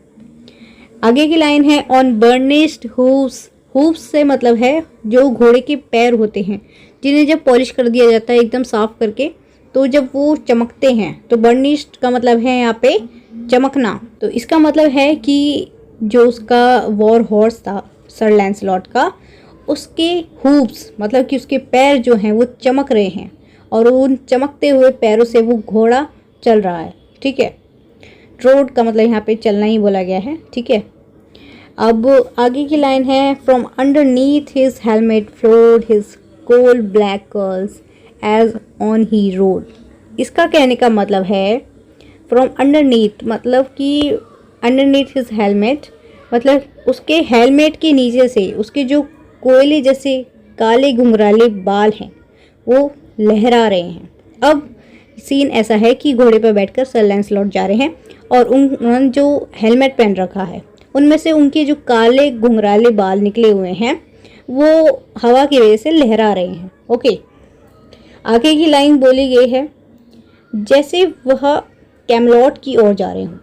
आगे की लाइन है ऑन बर्निश्ड हूव्स। हूव्स से मतलब है जो घोड़े के पैर होते हैं जिन्हें जब पॉलिश कर दिया जाता है एकदम साफ करके, तो जब वो चमकते हैं तो बर्निश्ड का मतलब है यहाँ पे चमकना। तो इसका मतलब है कि जो उसका वॉर हॉर्स था सर लैंसलॉट का, उसके हूव्स मतलब कि उसके पैर जो हैं वो चमक रहे हैं और उन चमकते हुए पैरों से वो घोड़ा चल रहा है। ठीक है, ट्रोड का मतलब यहाँ पे चलना ही बोला गया है। ठीक है, अब आगे की लाइन है from underneath his helmet flowed his coal black curls as on he rode. इसका कहने का मतलब है फ्रॉम अंडरनीथ मतलब कि अंडरनीथ हिज हेलमेट मतलब उसके हेलमेट के नीचे से उसके जो कोयले जैसे काले घुंघराले बाल हैं वो लहरा रहे हैं। अब सीन ऐसा है कि घोड़े पर बैठकर सर लैंसलॉट जा रहे हैं और उन्होंने जो हेलमेट पहन रखा है उनमें से उनके जो काले घुंघराले बाल निकले हुए हैं वो हवा की वजह से लहरा रहे हैं। ओके, आगे की लाइन बोली गई है जैसे वह कैमलॉट की ओर जा रहे हों।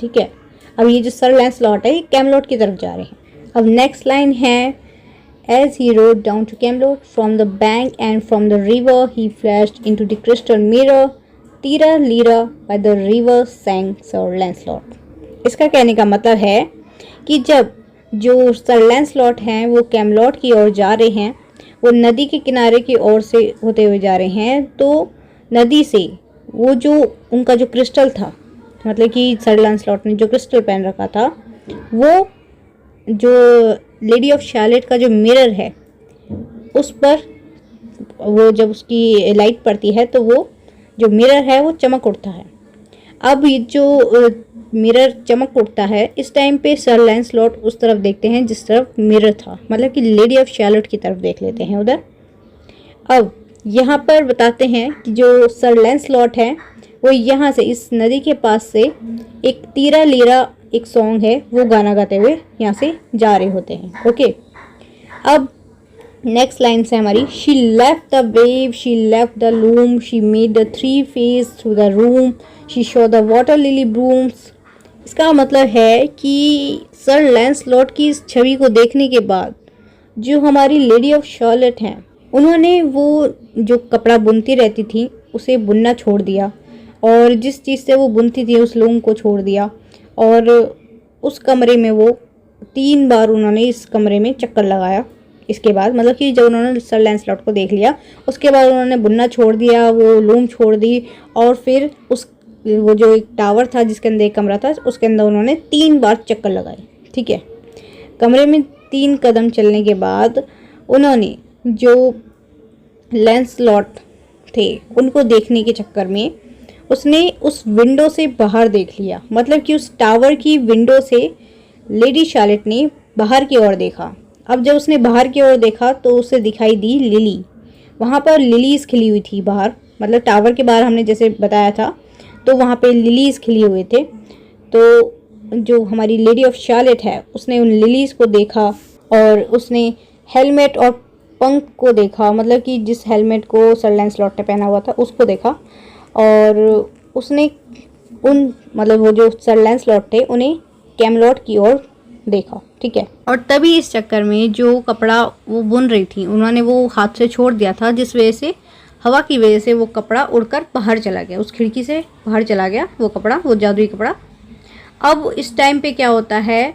ठीक है, अब ये जो सर लैंसलॉट है ये कैमलॉट की तरफ जा रहे हैं। अब नेक्स्ट लाइन है As he rode down to Camelot from the bank and from the river, he flashed into the crystal mirror. Tira lira by the river sang Sir Lancelot. इसका कहने का मतलब है कि जब जो सर लैंसलॉट हैं वो कैमलॉट की ओर जा रहे हैं, वो नदी के किनारे की ओर से होते हुए जा रहे हैं, तो नदी से वो जो उनका जो क्रिस्टल था मतलब कि सर लैंसलॉट ने जो क्रिस्टल पहन रखा था वो जो लेडी ऑफ शैलेट का जो मिरर है उस पर वो जब उसकी लाइट पड़ती है तो वो जो मिरर है वो चमक उठता है। अब ये जो मिरर चमक उठता है इस टाइम पे सर लैंसलॉट उस तरफ देखते हैं जिस तरफ मिरर था, मतलब कि लेडी ऑफ शैलेट की तरफ देख लेते हैं उधर। अब यहाँ पर बताते हैं कि जो सर लैंसलॉट है वो यहाँ से इस नदी के पास से एक तीरा लीरा एक सॉन्ग है वो गाना गाते हुए यहाँ से जा रहे होते हैं। ओके, अब नेक्स्ट लाइन से हमारी she left the wave she left the loom she made the three phase through the room she show the water lily brooms. इसका मतलब है कि सर लैंसलॉट की इस छवि को देखने के बाद जो हमारी लेडी ऑफ शैलेट हैं उन्होंने वो जो कपड़ा बुनती रहती थी उसे बुनना छोड़ दिया और जिस चीज़ से वो बुनती थी उस लूम को छोड़ दिया और उस कमरे में वो 3 बार उन्होंने इस कमरे में चक्कर लगाया। इसके बाद मतलब कि जब उन्होंने सर लैंसलॉट को देख लिया उसके बाद उन्होंने बुनना छोड़ दिया, वो लूम छोड़ दी और फिर उस वो जो एक टावर था जिसके अंदर एक कमरा था उसके अंदर उन्होंने 3 बार चक्कर लगाए। ठीक है, कमरे में 3 कदम चलने के बाद उन्होंने जो लैंसलॉट थे उनको देखने के चक्कर में उसने उस विंडो से बाहर देख लिया, मतलब कि उस टावर की विंडो से लेडी शैलेट ने बाहर की ओर देखा। अब जब उसने बाहर की ओर देखा तो उसे दिखाई दी लिली। वहाँ पर लिलीज़ खिली हुई थी बाहर, मतलब टावर के बाहर हमने जैसे बताया था तो वहाँ पे लिलीज़ खिली हुए थे। तो जो हमारी लेडी ऑफ शैलेट है उसने उन लिलीज़ को देखा और उसने हेलमेट और पंख को देखा, मतलब कि जिस हेलमेट को सर लैंसलॉट ने पहना हुआ था उसको देखा और उसने उन मतलब वो जो सर लैंसलॉट थे उन्हें कैमलॉट की ओर देखा। ठीक है, और तभी इस चक्कर में जो कपड़ा वो बुन रही थी उन्होंने वो हाथ से छोड़ दिया था जिस वजह से हवा की वजह से वो कपड़ा उड़कर बाहर चला गया, उस खिड़की से बाहर चला गया वो कपड़ा, वो जादुई कपड़ा। अब इस टाइम पे क्या होता है,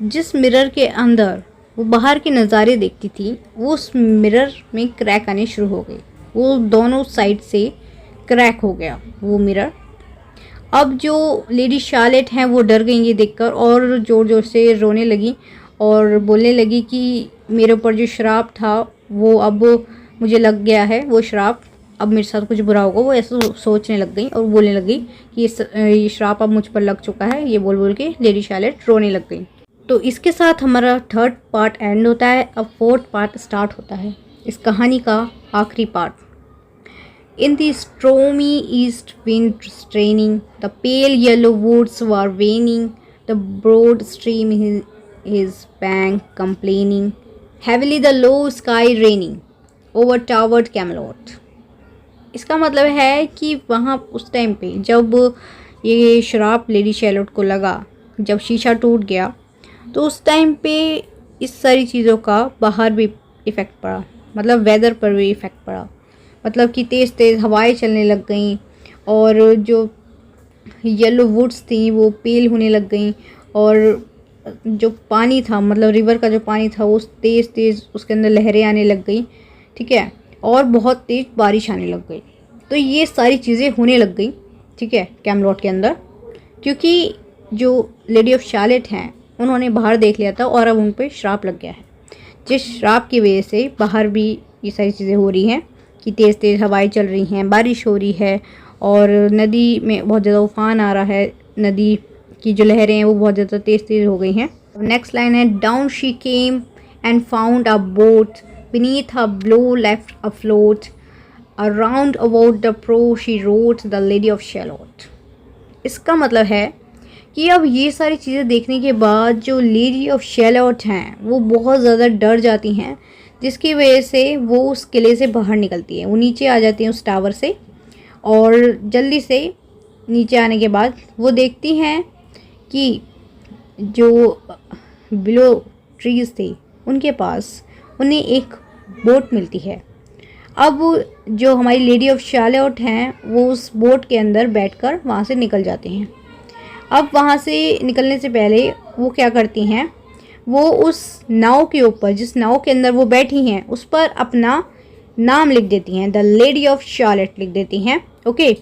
जिस मिरर के अंदर वो बाहर के नज़ारे देखती थी वो उस मिरर में क्रैक आने शुरू हो गई। वो दोनों साइड से क्रैक हो गया वो मिरर। अब जो लेडी शार्लेट हैं वो डर गई ये देखकर और ज़ोर ज़ोर से रोने लगी और बोलने लगी कि मेरे ऊपर जो श्राप था वो अब मुझे लग गया है, वो श्राप अब मेरे साथ कुछ बुरा होगा। वो ऐसे सोचने लग गई और बोलने लग गई कि ये श्राप अब मुझ पर लग चुका है। ये बोल बोल के लेडी शार्लेट रोने लग गई। तो इसके साथ हमारा 3rd पार्ट एंड होता है। अब 4th पार्ट स्टार्ट होता है, इस कहानी का आखिरी part. In the stormy east wind straining, the pale yellow woods were waning, the broad stream his bank complaining, heavily the low sky raining, overtowered Camelot. इसका मतलब है कि वहाँ उस टाइम पे जब ये श्राप लेडी शैलोट को लगा, जब शीशा टूट गया, तो उस टाइम पे इस सारी चीज़ों का बाहर भी इफ़ेक्ट पड़ा, मतलब वेदर पर भी इफ़ेक्ट पड़ा। मतलब कि तेज़ तेज़ हवाएं चलने लग गईं और जो येलो वुड्स थी वो पेल होने लग गईं और जो पानी था, मतलब रिवर का जो पानी था वो तेज़ तेज़ उसके अंदर लहरें आने लग गई, ठीक है, और बहुत तेज़ बारिश आने लग गई। तो ये सारी चीज़ें होने लग गई, ठीक है, कैमलॉट के अंदर, क्योंकि जो लेडी ऑफ शार्लेट हैं उन्होंने बाहर देख लिया था और अब उन पर श्राप लग गया है। जिस श्राप की वजह से बाहर भी ये सारी चीज़ें हो रही हैं कि तेज़ तेज़ हवाएं चल रही हैं, बारिश हो रही है और नदी में बहुत ज़्यादा उफान आ रहा है, नदी की जो लहरें हैं वो बहुत ज़्यादा तेज़ तेज़ हो गई हैं। नेक्स्ट लाइन है, down she came and found a boat beneath her blow left afloat, around about the pro she wrote the Lady of Shalott. इसका मतलब है कि अब ये सारी चीज़ें देखने के बाद जो लेडी ऑफ शैलोट हैं वो बहुत ज़्यादा डर जाती हैं, जिसकी वजह से वो उस किले से बाहर निकलती है। वो नीचे आ जाती हैं उस टावर से और जल्दी से नीचे आने के बाद वो देखती हैं कि जो बिलो ट्रीज़ थे उनके पास उन्हें एक बोट मिलती है। अब जो हमारी लेडी ऑफ शार्लेट हैं वो उस बोट के अंदर बैठकर वहाँ से निकल जाते हैं। अब वहाँ से निकलने से पहले वो क्या करती हैं, वो उस नाव के ऊपर, जिस नाव के अंदर वो बैठी हैं, उस पर अपना नाम लिख देती हैं, द लेडी ऑफ शार्लेट लिख देती हैं। ओके,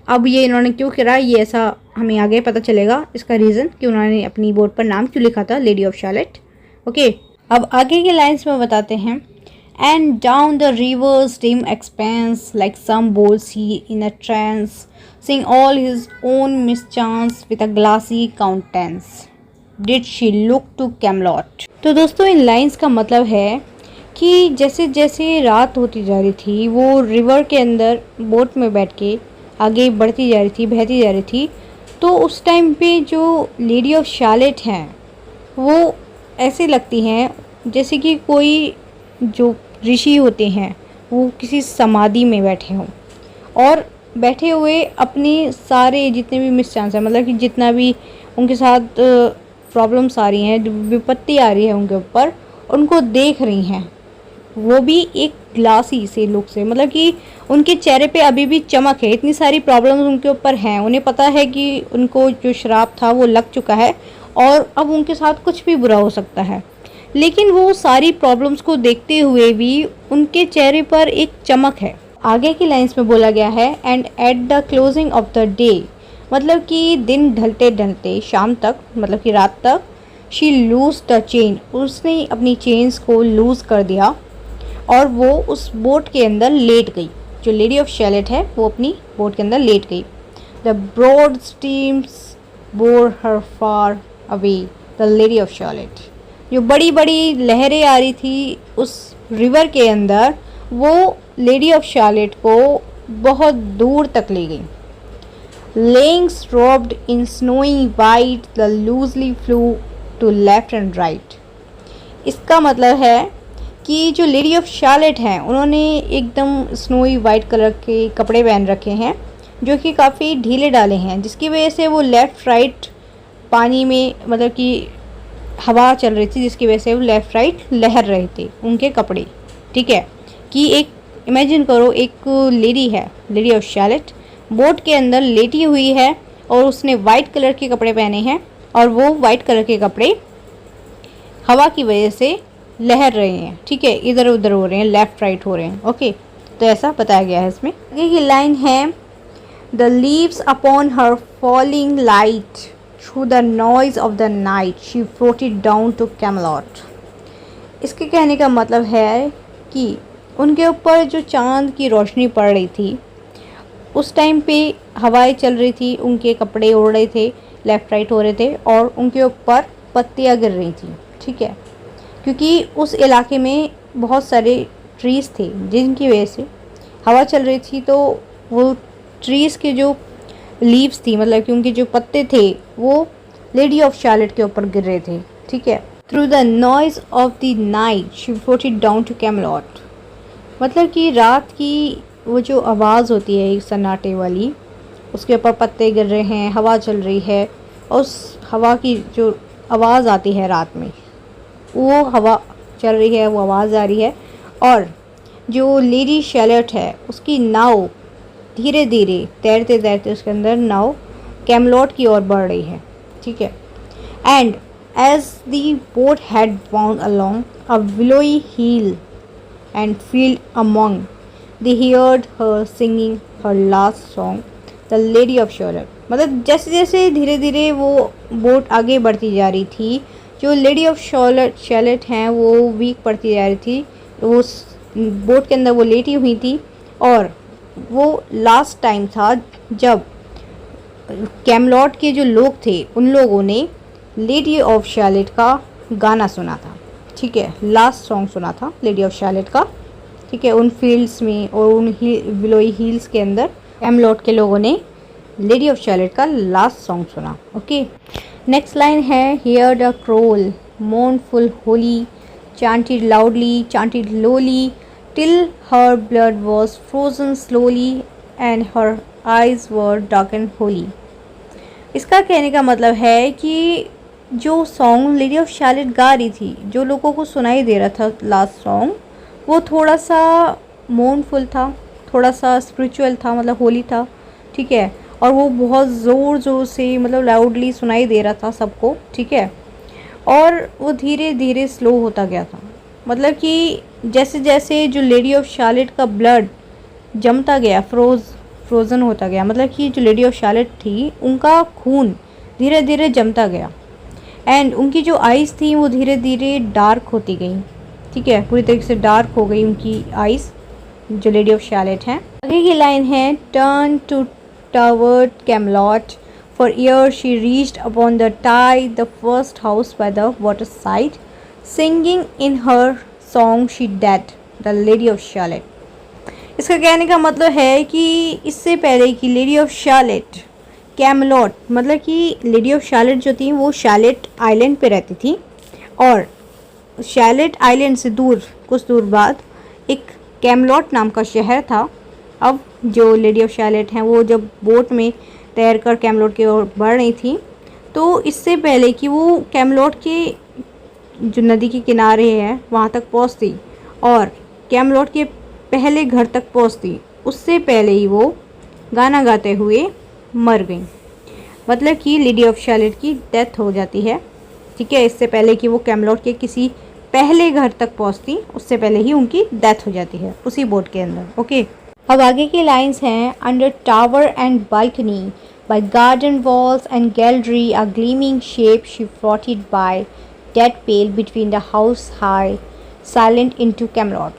अब ये इन्होंने क्यों करा ये ऐसा हमें आगे पता चलेगा, इसका रीज़न कि उन्होंने अपनी बोट पर नाम क्यों लिखा था, लेडी ऑफ शार्लेट। ओके, अब आगे के लाइन्स में बताते हैं, and down the reverse dim expanse like some bold sea in a trance, seeing all his own mischance with a glassy countenance, did she look to Camelot. तो दोस्तों इन lines का मतलब है कि जैसे जैसे रात होती जा रही थी वो रिवर के अंदर बोट में बैठ के आगे बढ़ती जा रही थी, बहती जा रही थी, तो उस टाइम पे जो लेडी ऑफ शार्लेट हैं वो ऐसे लगती हैं जैसे कि कोई जो ऋषि होते हैं वो किसी समाधि में बैठे हों और बैठे हुए अपने सारे जितने भी मिसचांस हैं, मतलब कि जितना भी उनके साथ प्रॉब्लम्स आ रही हैं, जो विपत्ति आ रही है उनके ऊपर, उनको देख रही हैं, वो भी एक ग्लासी से लुक से, मतलब कि उनके चेहरे पे अभी भी चमक है। इतनी सारी प्रॉब्लम्स उनके ऊपर हैं, उन्हें पता है कि उनको जो श्राप था वो लग चुका है और अब उनके साथ कुछ भी बुरा हो सकता है, लेकिन वो सारी प्रॉब्लम्स को देखते हुए भी उनके चेहरे पर एक चमक है। आगे की लाइंस में बोला गया है, and at the closing of the day, मतलब कि दिन ढलते ढलते शाम तक, मतलब कि रात तक, शी लूज द चेन, उसने अपनी चेन्स को लूज़ कर दिया और वो उस बोट के अंदर लेट गई। जो लेडी ऑफ शार्लेट है वो अपनी बोट के अंदर लेट गई। The broad streams bore her far away the lady of Shalott, जो बड़ी बड़ी लहरें आ रही थी उस रिवर के अंदर वो लेडी ऑफ शार्लेट को बहुत दूर तक ले गई। Lying robed in snowy white the loosely flew to left and right. इसका मतलब है कि जो लेडी ऑफ शार्लेट हैं उन्होंने एकदम स्नोई वाइट कलर के कपड़े पहन रखे हैं जो कि काफ़ी ढीले डाले हैं, जिसकी वजह से वो लेफ़्ट राइट पानी में, मतलब कि हवा चल रही थी जिसकी वजह से वो लेफ़्ट राइट लहर रहे थे उनके कपड़े, ठीक है। कि एक इमेजिन करो, एक लेडी है, लेडी ऑफ शार्लेट, बोट के अंदर लेटी हुई है और उसने वाइट कलर के कपड़े पहने हैं और वो वाइट कलर के कपड़े हवा की वजह से लहर रहे हैं, ठीक है, इधर उधर हो रहे हैं, लेफ़्ट राइट हो रहे हैं। ओके, तो ऐसा बताया गया है इसमें। आगे की लाइन है the leaves upon her falling light through the noise of the night she floated down to Camelot. इसके कहने का मतलब है कि उनके ऊपर जो चांद की रोशनी पड़ रही थी उस टाइम पे हवाएं चल रही थी, उनके कपड़े उड़ रहे थे, लेफ़्ट राइट हो रहे थे और उनके ऊपर पत्तियां गिर रही थी, ठीक है, क्योंकि उस इलाके में बहुत सारे ट्रीज़ थे जिनकी वजह से हवा चल रही थी, तो वो ट्रीज़ के जो लीव्स थी, मतलब कि उनके जो पत्ते थे वो लेडी ऑफ शार्लेट के ऊपर गिर रहे थे, ठीक है। Through the noise of the night she floated down to Camelot, मतलब कि रात की वो जो आवाज़ होती है एक सन्नाटे वाली, उसके ऊपर पत्ते गिर रहे हैं, हवा चल रही है, और उस हवा की जो आवाज़ आती है रात में, वो हवा चल रही है, वो आवाज़ आ रही है, और जो लेडी शैलेट है उसकी नाव धीरे धीरे तैरते तैरते उसके अंदर नाव कैमलॉट की ओर बढ़ रही है, ठीक है। And as the boat had bound along a willowy hill and field among they heard her singing her last song the lady of Shalott। मतलब जैसे जैसे धीरे धीरे वो बोट आगे बढ़ती जा रही थी, जो लेडी ऑफ शैलेट हैं वो वीक पड़ती जा रही थी, तो वो बोट के अंदर वो लेटी हुई थी, और वो लास्ट टाइम था जब कैमलॉट के जो लोग थे उन लोगों ने लेडी ऑफ शैलेट का गाना सुना था, ठीक है, लास्ट सॉन्ग सुना था लेडी ऑफ शैलेट का, ठीक है, उन फील्ड्स में और उन विलोई हिल्स के अंदर कैमलॉट के लोगों ने लेडी ऑफ शैलेट का लास्ट सॉन्ग सुना। ओके, नेक्स्ट लाइन है here the crawl mournful holy chanted loudly chanted lowly till her blood was frozen slowly and her eyes were darkened wholly। इसका कहने का मतलब है कि जो सॉन्ग लेडी ऑफ शैलेट गा रही थी, जो लोगों को सुनाई दे रहा था लास्ट सॉन्ग, वो थोड़ा सा मोर्नफुल था, थोड़ा सा स्पिरिचुअल था, मतलब होली था, ठीक है, और वो बहुत ज़ोर ज़ोर से मतलब लाउडली सुनाई दे रहा था सबको, ठीक है, और वो धीरे धीरे स्लो होता गया था, मतलब कि जैसे जैसे जो लेडी ऑफ शैलेट का ब्लड जमता गया, फ्रोज़न होता गया, मतलब कि जो लेडी ऑफ शैलेट थी उनका खून धीरे धीरे जमता गया, एंड उनकी जो आइज़ थी वो धीरे धीरे डार्क होती गई, ठीक है, पूरी तरीके से डार्क हो गई उनकी आइज़, जो लेडी ऑफ शैलेट हैं। आगे की लाइन है turn to towered Camelot for ere she reached upon the tide the first house by the water side singing in her song she dead the lady of Shalott. इसका कहने का मतलब है कि इससे पहले कि लेडी ऑफ शैलेट कैमलॉट, मतलब कि लेडी ऑफ शैलेट जो थी वो शैलेट आइलैंड पे रहती थी, और शैलेट आइलैंड से दूर, कुछ दूर बाद एक कैमलॉट नाम का शहर था। अब जो लेडी ऑफ शैलेट हैं वो जब बोट में तैरकर कैमलॉट की ओर बढ़ रही थी, तो इससे पहले कि वो कैमलॉट के जो नदी के किनारे है वहाँ तक पहुँचती और कैमलॉट के पहले घर तक पहुँचती, उससे पहले ही वो गाना गाते हुए मर गई, मतलब कि लेडी ऑफ शैलेट की डेथ हो जाती है, ठीक है, इससे पहले कि वो कैमलॉट के किसी पहले घर तक पहुंचती, उससे पहले ही उनकी डेथ हो जाती है उसी बोट के अंदर। ओके, अब आगे की लाइंस हैं under tower and balcony by garden walls and gallery a gleaming shape she floated by dead pale between the house high silent into Camelot.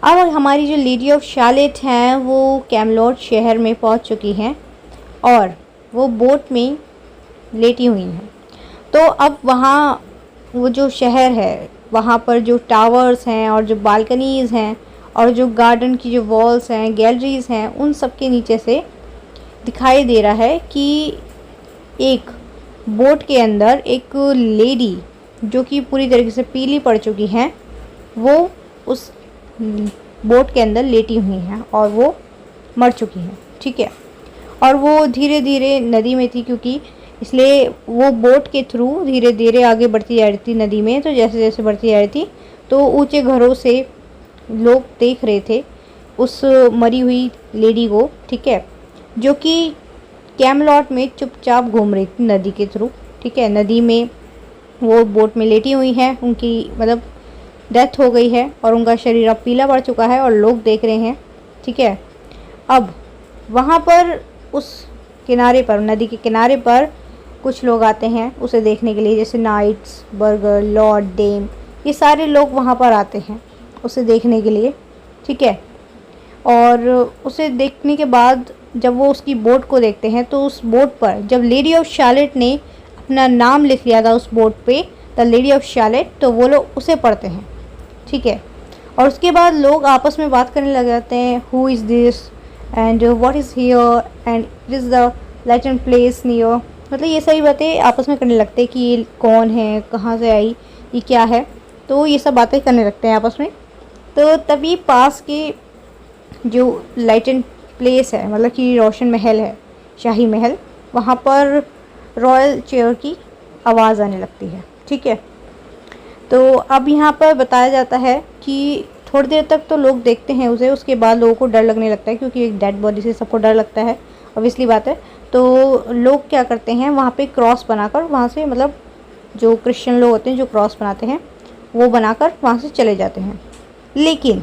अब हमारी जो लेडी ऑफ शैलेट हैं वो कैमलॉट शहर में पहुंच चुकी हैं और वो बोट में लेटी हुई हैं। तो अब वहाँ वो जो शहर है वहाँ पर जो टावर्स हैं और जो बालकनीज़ हैं और जो गार्डन की जो वॉल्स हैं, गैलरीज़ हैं, उन सब के नीचे से दिखाई दे रहा है कि एक बोट के अंदर एक लेडी जो कि पूरी तरीके से पीली पड़ चुकी हैं, वो उस बोट के अंदर लेटी हुई हैं और वो मर चुकी हैं, ठीक है, और वो धीरे धीरे नदी में थी, क्योंकि इसलिए वो बोट के थ्रू धीरे धीरे आगे बढ़ती जा रही थी नदी में। तो जैसे जैसे बढ़ती जा रही थी तो ऊंचे घरों से लोग देख रहे थे उस मरी हुई लेडी को, ठीक है, जो कि कैमलॉट में चुपचाप घूम रही थी नदी के थ्रू, ठीक है, नदी में वो बोट में लेटी हुई हैं, उनकी मतलब डेथ हो गई है और उनका शरीर अब पीला पड़ चुका है और लोग देख रहे हैं ठीक है। अब वहाँ पर उस किनारे पर, नदी के किनारे पर कुछ लोग आते हैं उसे देखने के लिए, जैसे नाइट्स, बर्गर, लॉर्ड, डेम, ये सारे लोग वहाँ पर आते हैं उसे देखने के लिए, ठीक है। और उसे देखने के बाद जब वो उसकी बोट को देखते हैं तो उस बोट पर जब लेडी ऑफ शार्लेट ने अपना नाम लिख लिया था उस बोट पे, द लेडी ऑफ शार्लेट, तो वो लोग उसे पढ़ते हैं, ठीक है। और उसके बाद लोग आपस में बात करने लग जाते हैं, who is this and what is here and it is the legend place near, मतलब ये सारी बातें आपस में करने लगते हैं कि ये कौन है, कहाँ से आई, ये क्या है, तो ये सब बातें करने लगते हैं आपस में। तो तभी पास के जो लाइटेंड प्लेस है, मतलब कि रोशन महल है, शाही महल, वहाँ पर रॉयल चेयर की आवाज़ आने लगती है, ठीक है। तो अब यहाँ पर बताया जाता है कि थोड़ी देर तक तो लोग देखते हैं उसे, उसके बाद लोगों को डर लगने लगता है, क्योंकि एक डेड बॉडी से सबको डर लगता है, ऑब्वियसली बात है। तो लोग क्या करते हैं, वहाँ पे क्रॉस बनाकर, वहाँ से मतलब जो क्रिश्चियन लोग होते हैं जो क्रॉस बनाते हैं वो बनाकर वहाँ से चले जाते हैं। लेकिन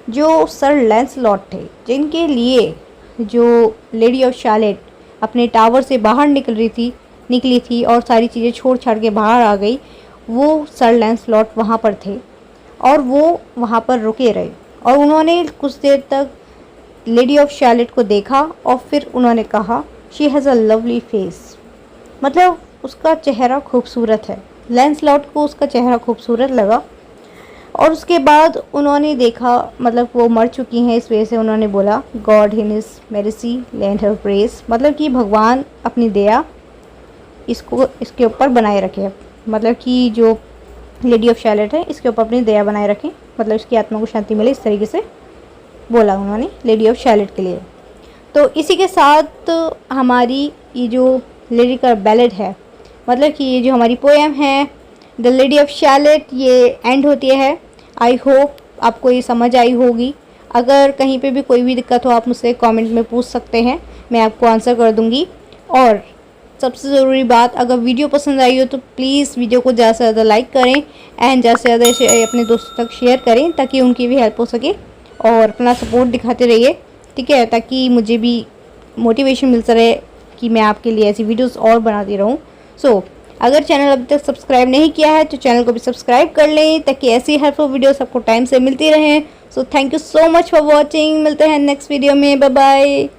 जो सर लैंसलॉट थे, जिनके लिए जो लेडी ऑफ शार्लेट अपने टावर से बाहर निकली थी और सारी चीज़ें छोड़ छाड़ के बाहर आ गई, वो सर लैंसलॉट वहाँ पर थे और वो वहाँ पर रुके रहे और उन्होंने कुछ देर तक लेडी ऑफ शार्लेट को देखा और फिर उन्होंने कहा, she has a lovely face, मतलब उसका चेहरा खूबसूरत है। लैंसलॉट को उसका चेहरा खूबसूरत लगा और उसके बाद उन्होंने देखा, मतलब वो मर चुकी हैं, इस वजह से उन्होंने बोला, God in his mercy lend her press, मतलब कि भगवान अपनी दया इसके ऊपर बनाए रखे, मतलब कि जो लेडी ऑफ शार्लेट है इसके ऊपर अपनी दया बनाए रखें, मतलब इसकी आत्मा को शांति मिले, इस तरीके से बोला उन्होंने लेडी ऑफ शार्लेट के लिए। तो इसी के साथ हमारी ये जो लिरिकल बैलेड है, मतलब कि ये जो हमारी पोएम है द लेडी ऑफ शार्लेट, ये एंड होती है। आई होप आपको ये समझ आई होगी। अगर कहीं पे भी कोई भी दिक्कत हो आप मुझसे कमेंट में पूछ सकते हैं, मैं आपको आंसर कर दूंगी। और सबसे ज़रूरी बात, अगर वीडियो पसंद आई हो तो प्लीज़ वीडियो को ज़्यादा से ज़्यादा लाइक करें एंड ज़्यादा से ज़्यादा इसे अपने दोस्तों तक शेयर करें, ताकि उनकी भी हेल्प हो सके, और अपना सपोर्ट दिखाते रहिए, ठीक है, ताकि मुझे भी मोटिवेशन मिलता रहे कि मैं आपके लिए ऐसी वीडियोस और बनाती रहूं। सो अगर चैनल अभी तक सब्सक्राइब नहीं किया है तो चैनल को भी सब्सक्राइब कर लें, ताकि ऐसी हेल्पफुल वीडियोस आपको टाइम से मिलती रहें। So thank you so much for watching, मिलते हैं नेक्स्ट वीडियो में, बाय बाय।